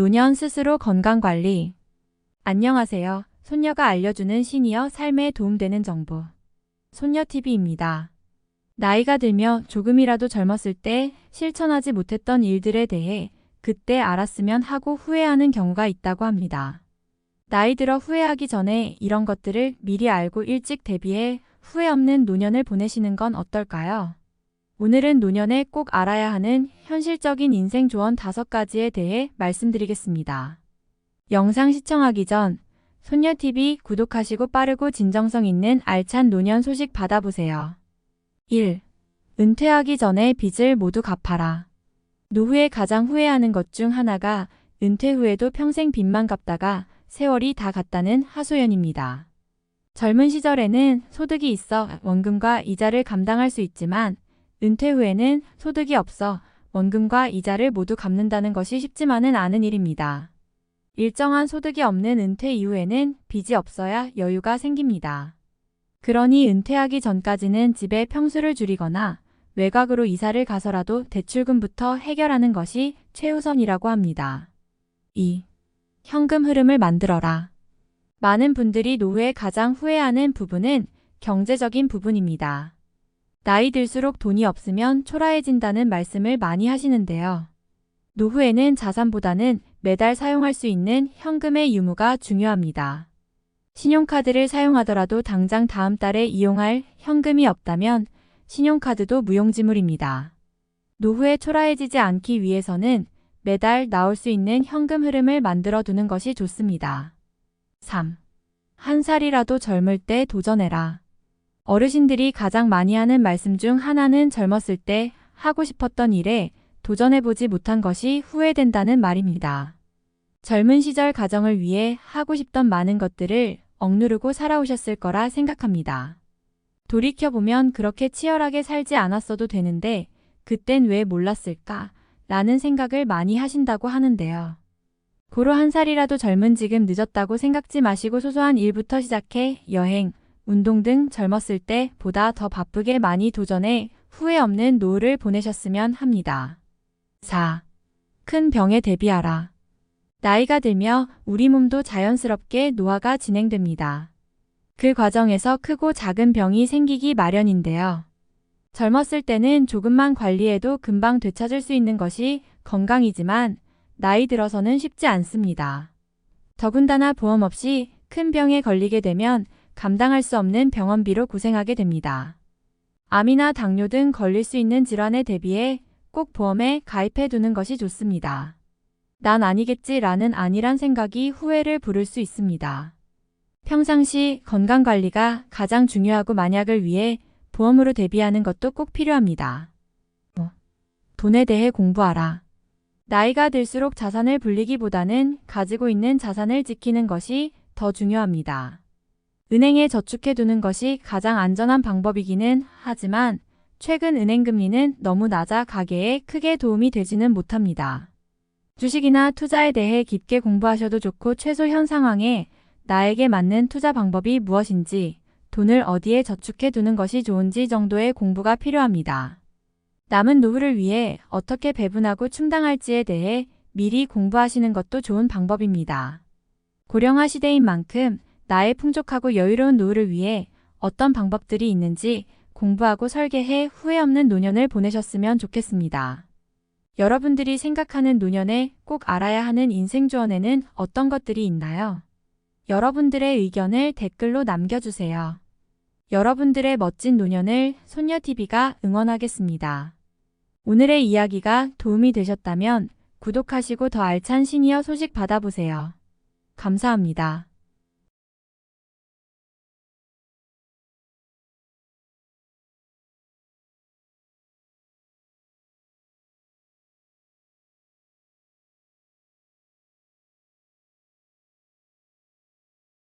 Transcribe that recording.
노년 스스로 건강관리. 안녕하세요. 손녀가 알려주는 시니어 삶에 도움되는 정보. 손녀TV입니다. 나이가 들며 조금이라도 젊었을 때 실천하지 못했던 일들에 대해 그때 알았으면 하고 후회하는 경우가 있다고 합니다. 나이 들어 후회하기 전에 이런 것들을 미리 알고 일찍 대비해 후회 없는 노년을 보내시는 건 어떨까요? 오늘은 노년에 꼭 알아야 하는 현실적인 인생 조언 5가지에 대해 말씀드리겠습니다. 영상 시청하기 전 손녀TV 구독하시고 빠르고 진정성 있는 알찬 노년 소식 받아보세요. 1. 은퇴하기 전에 빚을 모두 갚아라. 노후에 가장 후회하는 것 중 하나가 은퇴 후에도 평생 빚만 갚다가 세월이 다 갔다는 하소연입니다. 젊은 시절에는 소득이 있어 원금과 이자를 감당할 수 있지만 은퇴 후에는 소득이 없어 원금과 이자를 모두 갚는다는 것이 쉽지만은 않은 일입니다. 일정한 소득이 없는 은퇴 이후에는 빚이 없어야 여유가 생깁니다. 그러니 은퇴하기 전까지는 집의 평수를 줄이거나 외곽으로 이사를 가서라도 대출금부터 해결하는 것이 최우선이라고 합니다. 2. 현금 흐름을 만들어라. 많은 분들이 노후에 가장 후회하는 부분은 경제적인 부분입니다. 나이 들수록 돈이 없으면 초라해진다는 말씀을 많이 하시는데요. 노후에는 자산보다는 매달 사용할 수 있는 현금의 유무가 중요합니다. 신용카드를 사용하더라도 당장 다음 달에 이용할 현금이 없다면 신용카드도 무용지물입니다. 노후에 초라해지지 않기 위해서는 매달 나올 수 있는 현금 흐름을 만들어 두는 것이 좋습니다. 3. 한 살이라도 젊을 때 도전해라. 어르신들이 가장 많이 하는 말씀 중 하나는 젊었을 때 하고 싶었던 일에 도전해보지 못한 것이 후회된다는 말입니다. 젊은 시절 가정을 위해 하고 싶던 많은 것들을 억누르고 살아오셨을 거라 생각합니다. 돌이켜보면 그렇게 치열하게 살지 않았어도 되는데 그땐 왜 몰랐을까? 라는 생각을 많이 하신다고 하는데요. 고로 한 살이라도 젊은 지금 늦었다고 생각지 마시고 소소한 일부터 시작해 여행, 운동 등 젊었을 때 보다 더 바쁘게 많이 도전해 후회 없는 노후를 보내셨으면 합니다. 4. 큰 병에 대비하라. 나이가 들며 우리 몸도 자연스럽게 노화가 진행됩니다. 그 과정에서 크고 작은 병이 생기기 마련인데요. 젊었을 때는 조금만 관리해도 금방 되찾을 수 있는 것이 건강이지만 나이 들어서는 쉽지 않습니다. 더군다나 보험 없이 큰 병에 걸리게 되면 감당할 수 없는 병원비로 고생하게 됩니다. 암이나 당뇨 등 걸릴 수 있는 질환에 대비해 꼭 보험에 가입해 두는 것이 좋습니다. 난 아니겠지라는 안일한 생각이 후회를 부를 수 있습니다. 평상시 건강관리가 가장 중요하고 만약을 위해 보험으로 대비하는 것도 꼭 필요합니다. 5. 돈에 대해 공부하라. 나이가 들수록 자산을 불리기보다는 가지고 있는 자산을 지키는 것이 더 중요합니다. 은행에 저축해 두는 것이 가장 안전한 방법이기는 하지만 최근 은행 금리는 너무 낮아 가계에 크게 도움이 되지는 못합니다. 주식이나 투자에 대해 깊게 공부하셔도 좋고 최소 현 상황에 나에게 맞는 투자 방법이 무엇인지, 돈을 어디에 저축해 두는 것이 좋은지 정도의 공부가 필요합니다. 남은 노후를 위해 어떻게 배분하고 충당할지에 대해 미리 공부하시는 것도 좋은 방법입니다. 고령화 시대인 만큼 나의 풍족하고 여유로운 노후를 위해 어떤 방법들이 있는지 공부하고 설계해 후회 없는 노년을 보내셨으면 좋겠습니다. 여러분들이 생각하는 노년에 꼭 알아야 하는 인생 조언에는 어떤 것들이 있나요? 여러분들의 의견을 댓글로 남겨주세요. 여러분들의 멋진 노년을 손녀TV가 응원하겠습니다. 오늘의 이야기가 도움이 되셨다면 구독하시고 더 알찬 시니어 소식 받아보세요. 감사합니다.